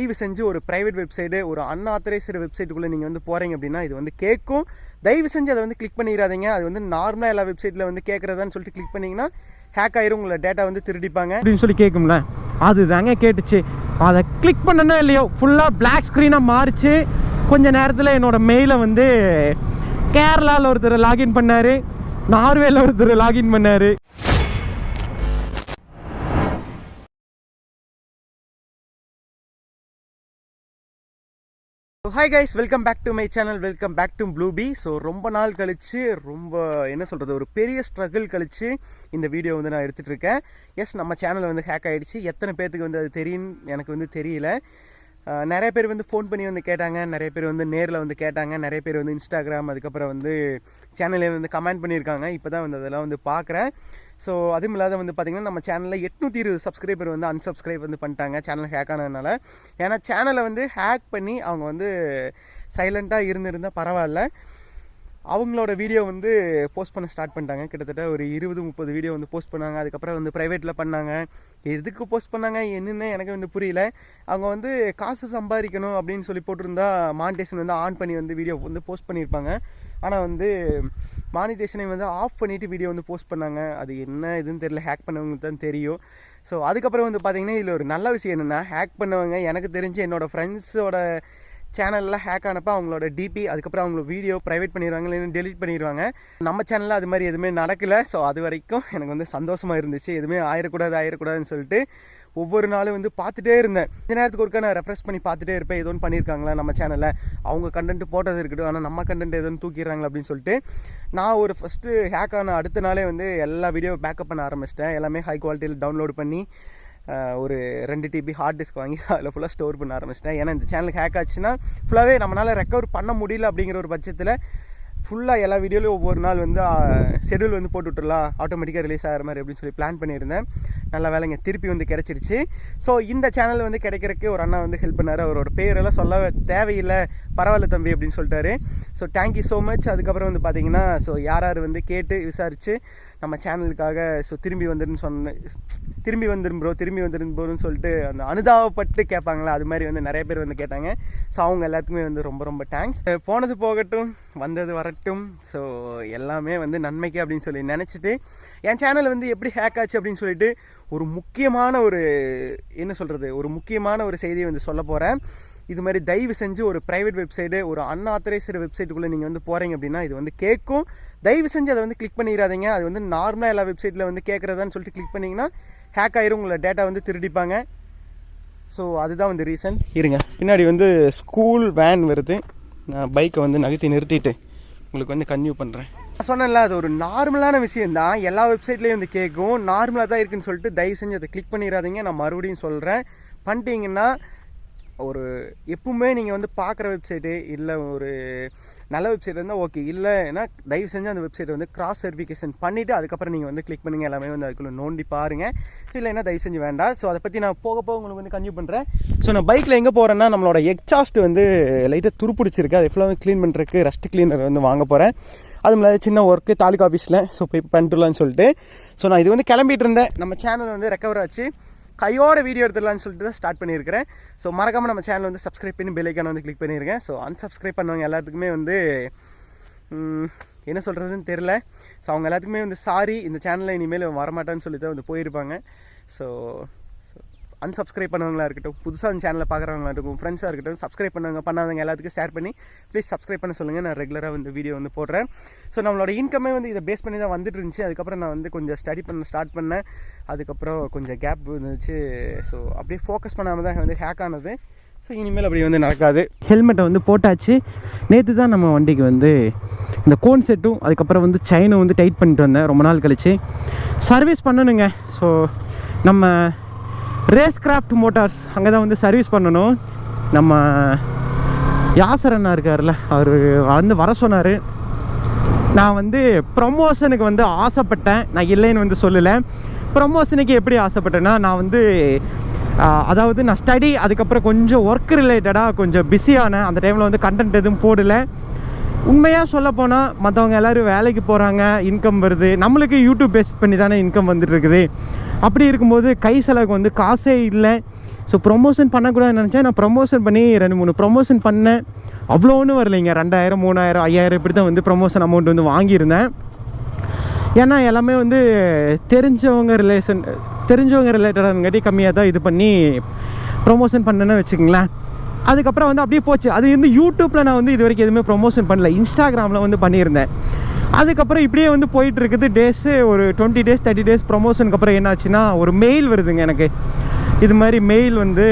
தயவு செஞ்சு ஒரு ப்ரைவேட் வெப்சைட்டு, ஒரு அன்ஆத்தரைஸ்டு வெப்சைட்டுக்குள்ளே நீங்கள் வந்து போகிறீங்க அப்படின்னா இது வந்து கேட்கும். தயவு செஞ்சு அதை வந்து கிளிக் பண்ணிடாதீங்க. அது வந்து நார்மலாக எல்லா வெப்சைட்டில் வந்து கேட்குறதான்னு சொல்லிட்டு கிளிக் பண்ணிங்கன்னா ஹேக் ஆயிரும், உங்களை டேட்டா வந்து திருடிப்பாங்க அப்படின்னு சொல்லி கேட்கும்ல. அது தாங்க கேட்டுச்சு. அதை கிளிக் பண்ணனா இல்லையோ ஃபுல்லாக பிளாக் ஸ்க்ரீனாக மாறிச்சு. கொஞ்ச நேரத்தில் என்னோடய மெயிலை வந்து கேரளாவில் ஒருத்தர் லாகின் பண்ணார், நார்வேயில் ஒருத்தர் லாகின் பண்ணார். Hi guys, welcome back to my channel, welcome back to Blueby. So ரொம்ப நாள் கழிச்சு, ரொம்ப என்ன சொல்கிறது, ஒரு பெரிய ஸ்ட்ரகிள் கழிச்சு இந்த வீடியோ வந்து நான் எடுத்துகிட்டு இருக்கேன். எஸ், நம்ம சேனல் வந்து ஹேக் ஆகிடுச்சு. எத்தனை பேருக்கு வந்து அது தெரியும் எனக்கு வந்து தெரியல. நிறைய பேர் வந்து ஃபோன் பண்ணி வந்து கேட்டாங்க, நிறைய பேர் வந்து நேரில் வந்து கேட்டாங்க, நிறைய பேர் வந்து இன்ஸ்டாகிராம் அதுக்கப்புறம் வந்து சேனலே வந்து கமெண்ட் பண்ணியிருக்காங்க. இப்போ தான் வந்து அதெல்லாம் வந்து பார்க்குறேன். ஸோ அதுவும் இல்லாத வந்து பார்த்திங்கன்னா நம்ம சேனலில் 820 சப்ஸ்கிரைபர் வந்து அன்சப்ஸ்கிரைப் வந்து பண்ணிட்டாங்க சேனல் ஹேக் ஆனதுனால. ஏன்னா சேனலை வந்து ஹேக் பண்ணி அவங்க வந்து சைலண்ட்டாக இருந்திருந்தால் பரவாயில்ல, அவங்களோட வீடியோ வந்து போஸ்ட் பண்ண ஸ்டார்ட் பண்ணிட்டாங்க. கிட்டத்தட்ட ஒரு 20-30 வீடியோ வந்து போஸ்ட் பண்ணாங்க. அதுக்கப்புறம் வந்து ப்ரைவேட்டில் பண்ணாங்க. எதுக்கு போஸ்ட் பண்ணாங்க என்னென்னு எனக்கு வந்து புரியல. அவங்க வந்து காசு சம்பாதிக்கணும் அப்படின்னு சொல்லி போட்டிருந்தா மானிட்டேஷன் வந்து ஆன் பண்ணி வந்து வீடியோ வந்து போஸ்ட் பண்ணியிருப்பாங்க. ஆனால் வந்து மானிட்டேஷனை வந்து ஆஃப் பண்ணிவிட்டு வீடியோ வந்து போஸ்ட் பண்ணாங்க. அது என்ன இதுன்னு தெரியல, ஹேக் பண்ணவங்களுக்கு தான் தெரியும். ஸோ அதுக்கப்புறம் வந்து பார்த்திங்கன்னா இதில் ஒரு நல்ல விஷயம் என்னென்னா, ஹேக் பண்ணவங்க எனக்கு தெரிஞ்சு என்னோடய ஃப்ரெண்ட்ஸோட சேனலில் ஹேக் ஆனப்போ அவங்களோட டிபி அதுக்கப்புறம் அவங்களோட வீடியோ ப்ரைவேட் பண்ணிடுவாங்க, இல்லைன்னா டெலிட் பண்ணிடுவாங்க. நம்ம சேனலில் அது மாதிரி எதுவுமே நடக்கலை. ஸோ அது வரைக்கும் எனக்கு வந்து சந்தோஷமாக இருந்துச்சு. எதுவுமே ஆயிடக்கூடாதுன்னு சொல்லிட்டு ஒவ்வொரு நாளும் வந்து பார்த்துட்டே இருந்தேன். இந்த நேரத்துக்கு ஒருக்கா நான் ரெஃப்ரெஷ் பண்ணி பார்த்துட்டே இருப்பேன், ஏதோ ஒன்று பண்ணியிருக்காங்களா நம்ம சேனலில், அவங்க கண்டென்ட் போட்டது இருக்கட்டும், ஆனால் நம்ம கண்டென்ட் எதுவும் தூக்கிடுறாங்களா அப்படின்னு சொல்லிட்டு நான் ஒரு ஃபஸ்ட்டு ஹேக் ஆன அடுத்த நாளே வந்து எல்லா வீடியோ பேக்கப் பண்ண ஆரம்பிச்சிட்டேன். எல்லாமே ஹை குவாலிட்டியில் டவுன்லோட் பண்ணி ஒரு 2 TB ஹார்ட் டிஸ்க் வாங்கி அதில் ஃபுல்லாக ஸ்டோர் பண்ண ஆரம்பிச்சிட்டேன். ஏன்னா இந்த சேனலுக்கு ஹேக் ஆச்சுன்னா ஃபுல்லாகவே நம்மளால் ரெக்கவர் பண்ண முடியல அப்படிங்கிற ஒரு பட்சத்தில் ஃபுல்லாக எல்லா வீடியோலையும் ஒவ்வொரு நாள் வந்து ஷெடியூல் வந்து போட்டு விட்டுடலாம், ஆட்டோமேட்டிக்காக ரிலீஸ் ஆகிற மாதிரி அப்படின்னு சொல்லி பிளான் பண்ணியிருந்தேன். நல்ல வேலைங்க, திருப்பி வந்து கிடச்சிருச்சு. ஸோ இந்த சேனல் வந்து கிடைக்கிறதுக்கு ஒரு அண்ணா வந்து ஹெல்ப் பண்ணார். அவரோட பேரெல்லாம் சொல்ல தேவையில்லை, பரவாயில்ல தம்பி அப்படின்னு சொல்லிட்டாரு. So thank you so much. அதுக்கப்புறம் வந்து பார்த்தீங்கன்னா ஸோ யார் வந்து கேட்டு விசாரித்து நம்ம சேனலுக்காக ஸோ திரும்பி வந்துடும் ப்ரோன்னு சொல்லிட்டு அந்த அனுதாபப்பட்டு கேட்பாங்களா, அது மாதிரி வந்து நிறைய பேர் வந்து கேட்டாங்க. ஸோ அவங்க எல்லாத்துக்குமே வந்து ரொம்ப ரொம்ப தேங்க்ஸ். போனது போகட்டும், வந்தது வரட்டும். ஸோ எல்லாமே வந்து நன்மைக்கு அப்படின்னு சொல்லி நினச்சிட்டு என் சேனல் வந்து எப்படி ஹேக் ஆச்சு அப்படின்னு சொல்லிட்டு ஒரு முக்கியமான ஒரு செய்தியை வந்து சொல்ல போகிறேன். இது மாதிரி தயவு செஞ்சு ஒரு ப்ரைவேட் வெப்சைட்டு, ஒரு அன்ஆத்தரைஸ்டு வெப்சைட்டுக்குள்ளே நீங்கள் வந்து போகிறீங்க அப்படின்னா இது வந்து கேட்கும். தயவு செஞ்சு அதை வந்து கிளிக் பண்ணிடாதீங்க. அது வந்து நார்மலாக எல்லா வெப்சைட்டில் வந்து கேட்குறதான்னு சொல்லிட்டு கிளிக் பண்ணிங்கன்னா ஹேக் ஆயிரும், உங்களை டேட்டா வந்து திருடிப்பாங்க. ஸோ அதுதான் வந்து ரீசன். இருங்க, பின்னாடி வந்து ஸ்கூல் வேன் வருது. நான் பைக்கை வந்து நகர்த்தி நிறுத்திட்டு உங்களுக்கு வந்து கன்டினியூ பண்ணுறேன். நான் சொன்னேன்ல, அது ஒரு நார்மலான விஷயந்தான். எல்லா வெப்சைட்லேயும் வந்து கேட்கும், நார்மலாக தான் இருக்குன்னு சொல்லிட்டு தயவு செஞ்சு அதை கிளிக் பண்ணிடாதீங்க. நான் மறுபடியும் சொல்கிறேன், பண்ணிட்டீங்கன்னா ஒரு எப்பவுமே நீங்கள் வந்து பார்க்குற வெப்சைட்டு இல்லை ஒரு நல்ல வெப்சைட் இருந்தால் ஓகே, இல்லைன்னா தயவு செஞ்சு அந்த வெப்சைட்டை வந்து கிராஸ் வெரிஃபிகேஷன் பண்ணிவிட்டு அதுக்கப்புறம் நீங்கள் வந்து கிளிக் பண்ணுங்கள். எல்லாமே வந்து அதுக்குள்ளே நோண்டி பாருங்கள். இல்லைன்னா தயவு செஞ்சு வேண்டாம். ஸோ அதை பற்றி நான் போக உங்களுக்கு வந்து கன்டினியூ பண்ணுறேன். ஸோ நான் பைக்கில் எங்கே போகிறேன்னா, நம்மளோட எக்ஸாஸ்ட் வந்து லைட்டாக துருப்பிடிச்சிருக்கு. அது ஃபுல்லாக க்ளீன் பண்ணுறதுக்கு ரஸ்ட் கிளீனர் வந்து வாங்க போகிறேன். அதுவும் இல்லாத சின்ன ஒர்க்கு தாலுக்கா ஆஃபீஸில். ஸோ போய் பண்ணிட்டுலான்னு சொல்லிட்டு ஸோ நான் இது வந்து கிளம்பிட்டு இருந்தேன். நம்ம சேனல் வந்து ரெக்கவர் ஆச்சு, கையோட வீடியோ எடுத்துடலான்னு சொல்லிட்டு தான் ஸ்டார்ட் பண்ணியிருக்கிறேன். ஸோ மறக்காமல் நம்ம சேனல் வந்து சப்ஸ்கிரைப் பண்ணி பெல் ஐக்கானை வந்து கிளிக் பண்ணியிருக்கேன். ஸோ அன்சப்ஸ்கிரைப் பண்ணவங்க எல்லாத்துக்குமே வந்து என்ன சொல்கிறதுன்னு தெரில. ஸோ அவங்க எல்லாத்துக்குமே வந்து சாரி, இந்த சேனலில் இனிமேல் வரமாட்டான்னு சொல்லி தான் வந்து போயிருப்பாங்க. ஸோ அன்சப்ஸ்கிரைப் பண்ணவங்களா இருக்கட்டும், புதுசாக அந்த சேனலில் பார்க்குறவங்களா இருக்கும், ஃப்ரெண்ட்ஸாக இருக்கட்டும், சப்ஸ்கிரைப் பண்ணாதவங்க எல்லாத்துக்கும் ஷேர் பண்ணி ப்ளீஸ் சப்ஸ்கிரைப் பண்ண சொல்லுங்கள். நான் ரெகுலராக வந்து வீடியோ வந்து போடுறேன். ஸோ நம்மளோட இன்கமே வந்து இதை பேஸ் பண்ணி தான் வந்துட்டு இருந்துச்சு. அதுக்கப்புறம் நான் வந்து கொஞ்சம் ஸ்டடி பண்ண ஸ்டார்ட் பண்ணேன். அதுக்கப்புறம் கொஞ்சம் கேப் இருந்துச்சு. ஸோ அப்படியே ஃபோக்கஸ் பண்ணாமல் தான் வந்து ஹேக் ஆனது. ஸோ இனிமேல் அப்படி வந்து நடக்காது. ஹெல்மெட்டை வந்து போட்டாச்சு. நேற்று தான் நம்ம வண்டிக்கு வந்து இந்த கோன் செட்டும் அதுக்கப்புறம் வந்து செயினும் வந்து டைட் பண்ணிட்டு வந்தேன் ரொம்ப நாள் கழிச்சு. சர்வீஸ் பண்ணணுங்க. ஸோ நம்ம ரேஸ் கிராஃப்ட் மோட்டார்ஸ் அங்கே தான் வந்து சர்வீஸ் பண்ணணும். நம்ம யாசர் அண்ணா இருக்கார்ல, அவர் வந்து வர சொன்னார். நான் வந்து ப்ரமோஷனுக்கு வந்து ஆசைப்பட்டேன், நான் இல்லைன்னு வந்து சொல்லலை. ப்ரமோஷனுக்கு எப்படி ஆசைப்பட்டேன்னா, நான் வந்து அதாவது நான் ஸ்டடி அதுக்கப்புறம் கொஞ்சம் ஒர்க் ரிலேட்டடாக கொஞ்சம் பிஸியான அந்த டைமில் வந்து கண்டென்ட் எதுவும் போடலை. உண்மையாக சொல்ல போனால் மற்றவங்க எல்லோரும் வேலைக்கு போகிறாங்க, இன்கம் வருது, நம்மளுக்கு யூடியூப் பேஸ் பண்ணி தானே இன்கம் வந்துட்டு இருக்குது. அப்படி இருக்கும்போது கை செலவுக்கு வந்து காசே இல்லை. ஸோ ப்ரொமோஷன் பண்ணக்கூடாதுன்னு நினச்சேன். நான் ப்ரொமோஷன் பண்ணி 2-3 ப்ரொமோஷன் பண்ணேன். அவ்வளோ ஒன்றும் வரலைங்க. 2000, 3000, 5000 இப்படி தான் வந்து ப்ரொமோஷன் அமௌண்ட் வந்து வாங்கியிருந்தேன். ஏன்னா எல்லாமே வந்து தெரிஞ்சவங்க ரிலேட்டடானங்காட்டி கம்மியாக தான் இது பண்ணி ப்ரொமோஷன் பண்ணேன்னு வச்சுக்கங்களேன். அதுக்கப்புறம் வந்து அப்படியே போச்சு. அது வந்து யூடியூப்பில் நான் வந்து இது வரைக்கும் எதுவுமே ப்ரொமோஷன் பண்ணல. இன்ஸ்டாகிராமில் வந்து பண்ணியிருந்தேன். அதுக்கப்புறம் இப்படியே வந்து போயிட்டு இருக்குது டேஸு. ஒரு 20 days 30 days ப்ரொமோஷனுக்கு அப்புறம் என்னாச்சுன்னா ஒரு மெயில் வருதுங்க எனக்கு. இது மாதிரி மெயில் வந்து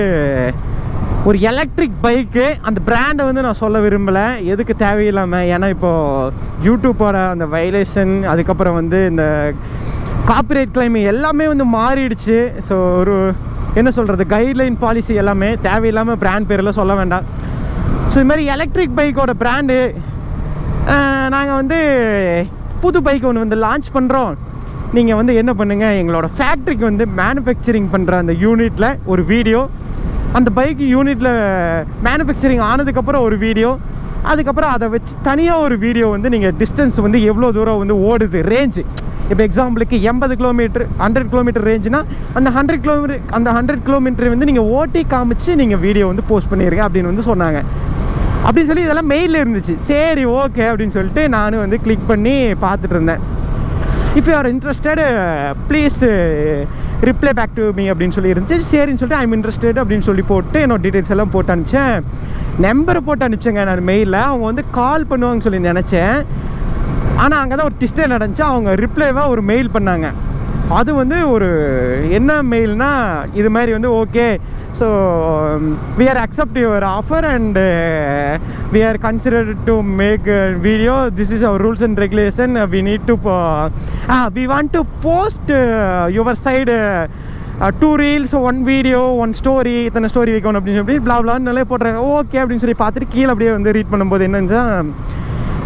ஒரு எலக்ட்ரிக் பைக்கு. அந்த பிராண்டை வந்து நான் சொல்ல விரும்பலை, எதுக்கு தேவையில்லாமல். ஏன்னா இப்போது யூடியூப்போட அந்த வயலேஷன், அதுக்கப்புறம் வந்து இந்த காப்பிரைட் கிளைம் எல்லாமே வந்து மாறிடுச்சு. ஸோ ஒரு என்ன சொல்கிறது, கைட்லைன் பாலிசி எல்லாமே தேவையில்லாமல் பிராண்ட் பேரெல்லாம் சொல்ல வேண்டாம். ஸோ இது மாதிரி எலக்ட்ரிக் பைக்கோட பிராண்டு நாங்கள் வந்து புது பைக் ஒன்று வந்து லான்ச் பண்ணுறோம். நீங்கள் வந்து என்ன பண்ணுங்கள், எங்களோட ஃபேக்ட்ரிக்கு வந்து மேனுஃபேக்சரிங் பண்ணுற அந்த யூனிட்டில் ஒரு வீடியோ, அந்த பைக்கு யூனிட்டில் மேனுஃபேக்சரிங் ஆனதுக்கப்புறம் ஒரு வீடியோ, அதுக்கப்புறம் அதை வச்சு தனியாக ஒரு வீடியோ வந்து நீங்கள் டிஸ்டன்ஸ் வந்து எவ்வளோ தூரம் வந்து ஓடுது, ரேஞ்சு. இப்போ எக்ஸாம்பிளுக்கு 80 கிலோமீட்டர் 100 கிலோமீட்டர் ரேஞ்சுனா அந்த 100 கிலோமீட்டர் வந்து நீங்கள் ஓட்டி காமிச்சு நீங்கள் வீடியோ வந்து போஸ்ட் பண்ணிடுங்க அப்படின்னு வந்து சொன்னாங்க. அப்படின்னு சொல்லி இதெல்லாம் மெயிலில் இருந்துச்சு. சரி ஓகே அப்படின்னு சொல்லிட்டு நானும் வந்து கிளிக் பண்ணி பார்த்துட்டு இருந்தேன். If you are interested please reply back to me அப்படின்னு சொல்லி இருந்துச்சு. சரின்னு சொல்லிட்டு ஐம் இன்ட்ரெஸ்டட் அப்படின்னு சொல்லி போட்டு என்னோட டீட்டெயில்ஸ் எல்லாம் போட்டு அனுப்பிச்சேன். நம்பரை போட்டு அனுப்பிச்சேங்க நான் மெயிலில். அவங்க வந்து கால் பண்ணுவாங்கன்னு சொல்லி நினச்சேன். ஆனால் அங்கே தான் ஒரு டிஸ்டே நடந்துச்சு. அவங்க ரிப்ளைவாக ஒரு மெயில் பண்ணாங்க. அது வந்து ஒரு என்ன மெயில்னா, இது மாதிரி வந்து okay, so we are accept your offer and we are considered to make a video. This is our rules and regulation. We need to we want to post your side 2 reels, 1 video, 1 story, இத்தனை story வைக்கணும் அப்படின்னு சொல்லி blah blah நல்லா போடுறாங்க. Okay அப்படின்னு சொல்லி பார்த்துட்டு கீழே அப்படியே வந்து ரீட் பண்ணும்போது என்னன்னா,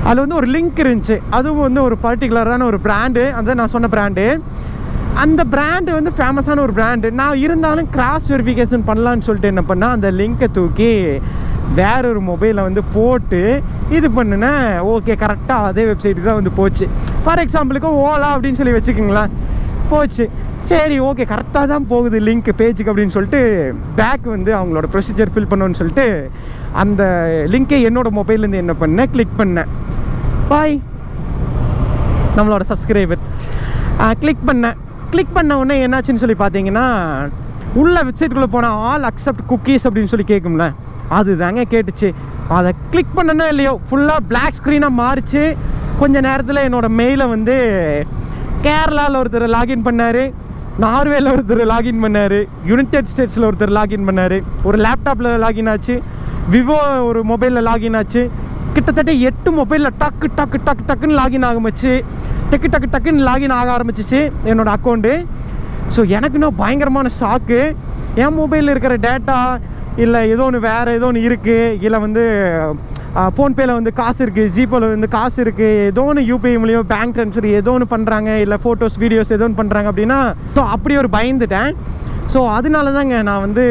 அதில் வந்து ஒரு லிங்க் இருந்துச்சு. அதுவும் வந்து ஒரு பர்டிகுலரான ஒரு பிராண்டு, அந்த நான் சொன்ன பிராண்டு. அந்த பிராண்டு வந்து ஃபேமஸான ஒரு பிராண்டு. நான் இருந்தாலும் கிராஸ் வெரிஃபிகேஷன் பண்ணலான்னு சொல்லிட்டு என்ன பண்ணால், அந்த லிங்கை தூக்கி வேற ஒரு மொபைலில் வந்து போட்டு இது பண்ணுனேன். ஓகே, கரெக்டாக அதே வெப்சைட்டுக்கு தான் வந்து போச்சு. ஃபார் எக்ஸாம்பிளுக்கு ஓலா அப்படின்னு சொல்லி வச்சுக்கோங்களேன், போச்சு. சரி ஓகே, கரெக்டாக தான் போகுது லிங்க் பேஜுக்கு அப்படின்னு சொல்லிட்டு பேக் வந்து அவங்களோட ப்ரொசீஜர் ஃபில் பண்ணணும்னு சொல்லிட்டு அந்த லிங்கை என்னோடய மொபைல்லேருந்து என்ன பண்ணேன், கிளிக் பண்ணேன். பாய் நம்மளோட சப்ஸ்கிரைபர் கிளிக் பண்ண உடனே என்னாச்சுன்னு சொல்லி பார்த்தீங்கன்னா, உள்ள வெப்சைட்டுக்குள்ளே போனால் ஆல் அக்செப்ட் குக்கீஸ் அப்படின்னு சொல்லி கேட்கும்ல, அது தாங்க கேட்டுச்சு. அதை கிளிக் பண்ணனோ இல்லையோ ஃபுல்லாக பிளாக் ஸ்க்ரீனாக மாறிச்சு. கொஞ்சம் நேரத்தில் என்னோடய மெயிலை வந்து கேரளாவில் ஒருத்தர் லாகின் பண்ணார், நார்வேயில் ஒருத்தர் லாகின் பண்ணார், யுனைடெட் ஸ்டேட்ஸில் ஒருத்தர் லாகின் பண்ணார், ஒரு லேப்டாப்பில் லாகின் ஆச்சு, விவோ ஒரு மொபைலில் லாகின் ஆச்சு. கிட்டத்தட்ட 8 மொபைலில் டக்குன்னு லாகின் ஆரம்பிச்சு, டக்குன்னு லாகின் ஆக ஆரம்பிச்சிச்சு என்னோடய அக்கௌண்ட்டு. ஸோ எனக்குன்னா பயங்கரமான ஷாக்கு. என் மொபைலில் இருக்கிற டேட்டா இல்லை ஏதோ ஒன்று வேறு ஏதோ ஒன்று இருக்குது, இல்லை வந்து ஃபோன்பேயில் வந்து காசு இருக்குது, ஜிபேயில் வந்து காசு இருக்குது, ஏதோ ஒன்று யூபிஐ மூலியம் பேங்க் ட்ரான்ஸ்ஃபர் ஏதோ ஒன்று பண்ணுறாங்க, இல்லை ஃபோட்டோஸ் வீடியோஸ் ஏதோ ஒன்று பண்ணுறாங்க அப்படின்னா, ஸோ அப்படி ஒரு பயந்துட்டேன். ஸோ அதனால தாங்க நான் வந்து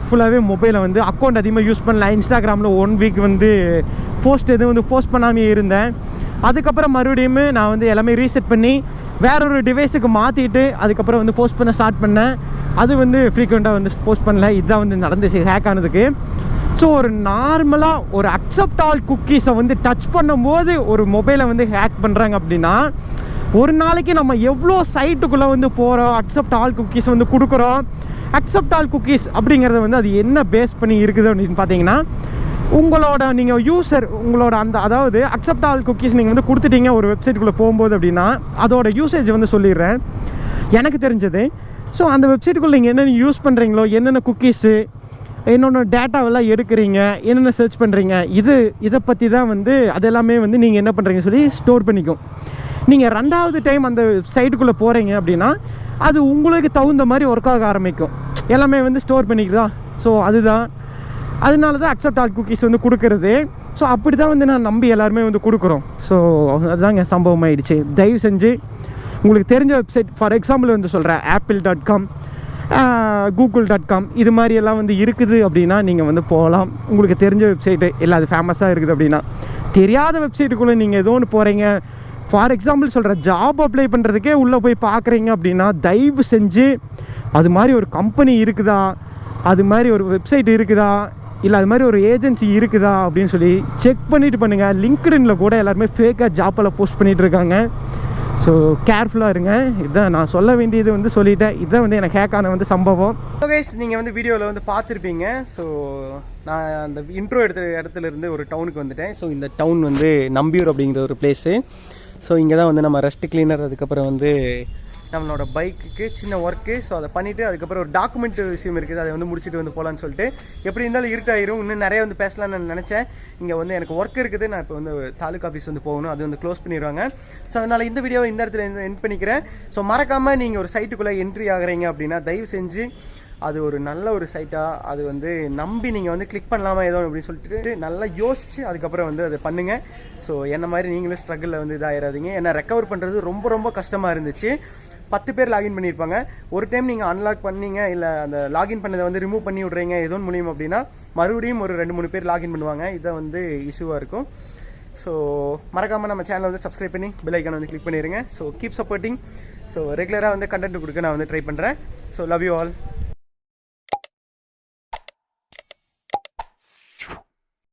ஃபுல்லாகவே மொபைலை வந்து அக்கௌண்ட் அதிகமாக யூஸ் பண்ணல. இன்ஸ்டாகிராமில் 1 வீக் வந்து போஸ்ட் எதுவும் வந்து போஸ்ட் பண்ணாமே இருந்தேன். அதுக்கப்புறம் மறுபடியும் நான் வந்து எல்லாமே ரீசெட் பண்ணி வேற ஒரு டிவைஸுக்கு மாற்றிட்டு அதுக்கப்புறம் வந்து போஸ்ட் பண்ண ஸ்டார்ட் பண்ணேன். அது வந்து ஃப்ரீக்வெண்ட்டாக வந்து போஸ்ட் பண்ணல. இதுதான் வந்து நடந்துச்சு ஹேக் ஆனதுக்கு. ஸோ ஒரு நார்மலாக ஒரு அக்செப்ட் ஆல் குக்கீஸை வந்து டச் பண்ணும்போது ஒரு மொபைலை வந்து ஹேக் பண்ணுறாங்க அப்படின்னா, ஒரு நாளைக்கு நம்ம எவ்வளோ சைட்டுக்குள்ளே வந்து போகிறோம், அக்செப்ட் ஆல் குக்கீஸ் வந்து கொடுக்குறோம். அக்செப்ட் ஆல் குக்கீஸ் அப்படிங்கிறத வந்து அது என்ன பேஸ் பண்ணி இருக்குது அப்படின்னு பார்த்தீங்கன்னா, உங்களோட நீங்கள் யூசர் உங்களோட அந்த அதாவது அக்செப்ட் ஆல் குக்கீஸ் நீங்கள் வந்து கொடுத்துட்டீங்க ஒரு வெப்சைட்டுக்குள்ளே போகும்போது அப்படின்னா, அதோட யூசேஜ் வந்து சொல்லிடுறேன் எனக்கு தெரிஞ்சது. ஸோ அந்த வெப்சைட்டுக்குள்ளே நீங்கள் என்னென்ன யூஸ் பண்ணுறீங்களோ, என்னென்ன குக்கீஸு, என்னென்ன டேட்டாவெல்லாம் எடுக்கிறீங்க, என்னென்ன சர்ச் பண்ணுறீங்க, இதை பற்றி தான் வந்து அதெல்லாமே வந்து நீங்கள் என்ன பண்ணுறீங்க சொல்லி ஸ்டோர் பண்ணிக்கும். நீங்கள் 2வது டைம் அந்த சைட்டுக்குள்ளே போகிறீங்க அப்படின்னா அது உங்களுக்கு தகுந்த மாதிரி ஒர்க் ஆக ஆரம்பிக்கும். எல்லாமே வந்து ஸ்டோர் பண்ணிக்குதா. ஸோ அதனால தான் அக்செப்ட் ஆல் குக்கீஸ் வந்து கொடுக்குறது. ஸோ அப்படி தான் வந்து நான் நம்பி எல்லாருமே வந்து கொடுக்குறோம். ஸோ அதுதாங்க சம்பவம் ஆகிடுச்சு. தயவு செஞ்சு உங்களுக்கு தெரிஞ்ச வெப்சைட், ஃபார் எக்ஸாம்பிள் வந்து சொல்கிறேன், apple.com, google.com இது மாதிரி எல்லாம் வந்து இருக்குது அப்படின்னா நீங்கள் வந்து போகலாம். உங்களுக்கு தெரிஞ்ச வெப்சைட்டு இல்லை அது ஃபேமஸாக இருக்குது அப்படின்னா. தெரியாத வெப்சைட்டுக்குள்ளே நீங்கள் ஏதோ ஒன்று போகிறீங்க, ஃபார் எக்ஸாம்பிள் சொல்கிறேன், ஜாப் அப்ளை பண்ணுறதுக்கே உள்ளே போய் பார்க்குறீங்க அப்படின்னா, தயவு செஞ்சு அது மாதிரி ஒரு கம்பெனி இருக்குதா, அது மாதிரி ஒரு வெப்சைட் இருக்குதா இல்லை அது மாதிரி ஒரு ஏஜென்சி இருக்குதா அப்படின்னு சொல்லி செக் பண்ணிவிட்டு பண்ணுங்கள். லிங்க்டின்ல கூட எல்லாருமே ஃபேக்காக ஜாப்பெல்லாம் போஸ்ட் பண்ணிகிட்டு இருக்காங்க. ஸோ கேர்ஃபுல்லாக இருங்க. இதுதான் நான் சொல்ல வேண்டியது வந்து சொல்லிட்டேன். இதுதான் வந்து எனக்கு ஹேக்கான வந்து சம்பவம். கைஸ், நீங்கள் வந்து வீடியோவில் வந்து பார்த்துருப்பீங்க. ஸோ நான் அந்த இன்ட்ரோ இடத்துல இருந்து ஒரு டவுனுக்கு வந்துட்டேன். ஸோ இந்த டவுன் வந்து நம்பியூர் அப்படிங்கிற ஒரு பிளேஸு. ஸோ இங்கே தான் வந்து நம்ம ரஸ்ட் கிளீனர், அதுக்கப்புறம் வந்து நம்மளோட பைக்குக்கு சின்ன ஒர்க்கு. ஸோ அதை பண்ணிவிட்டு அதுக்கப்புறம் ஒரு டாக்குமெண்ட் விஷயம் இருக்குது, அதை வந்து முடிச்சுட்டு வந்து போகலான்னு சொல்லிட்டு. எப்படி இருந்தாலும் இருட்டாயிரும், இன்னும் நிறைய வந்து பேசலாம்னு நான் நினச்சேன். இங்கே வந்து எனக்கு ஒர்க் இருக்குது, நான் இப்போ வந்து தாலுக்கா ஆஃபீஸ் வந்து போகணும், அது வந்து க்ளோஸ் பண்ணிடுவாங்க. ஸோ அதனால் இந்த வீடியோவை இந்த இடத்துல எண்ட் பண்ணிக்கிறேன். ஸோ மறக்காமல் நீங்கள் ஒரு சைட்டுக்குள்ளே என்ட்ரி ஆகுறீங்க அப்படின்னா தயவு செஞ்சு அது ஒரு நல்ல ஒரு சைட்டாக அது வந்து நம்பி நீங்கள் வந்து கிளிக் பண்ணலாமா ஏதோ அப்படின்னு சொல்லிட்டு நல்லா யோசிச்சு அதுக்கப்புறம் வந்து அதை பண்ணுங்கள். ஸோ என்ன மாதிரி நீங்களும் ஸ்ட்ரகிளில் வந்து இதாகிடாதீங்க. ஏன்னா ரெக்கவர் பண்ணுறது ரொம்ப ரொம்ப கஷ்டமாக இருந்துச்சு. 10 பேர் லாகின் பண்ணியிருப்பாங்க. ஒரு டைம் நீங்கள் அன்லாக் பண்ணீங்க, இல்லை அந்த லாகின் பண்ணதை வந்து ரிமூவ் பண்ணி விட்றீங்க ஏதோ மூலியம் அப்படின்னா மறுபடியும் ஒரு 2-3 பேர் லாகின் பண்ணுவாங்க. இதை வந்து இஷ்யூவாக இருக்கும். ஸோ மறக்காமல் நம்ம சேனலை வந்து சப்ஸ்கிரைப் பண்ணி பெல் ஐக்கானை வந்து கிளிக் பண்ணிடுங்க. So keep supporting. ஸோ ரெகுலராக வந்து கண்டென்ட் கொடுக்க நான் வந்து ட்ரை பண்ணுறேன். So love you all.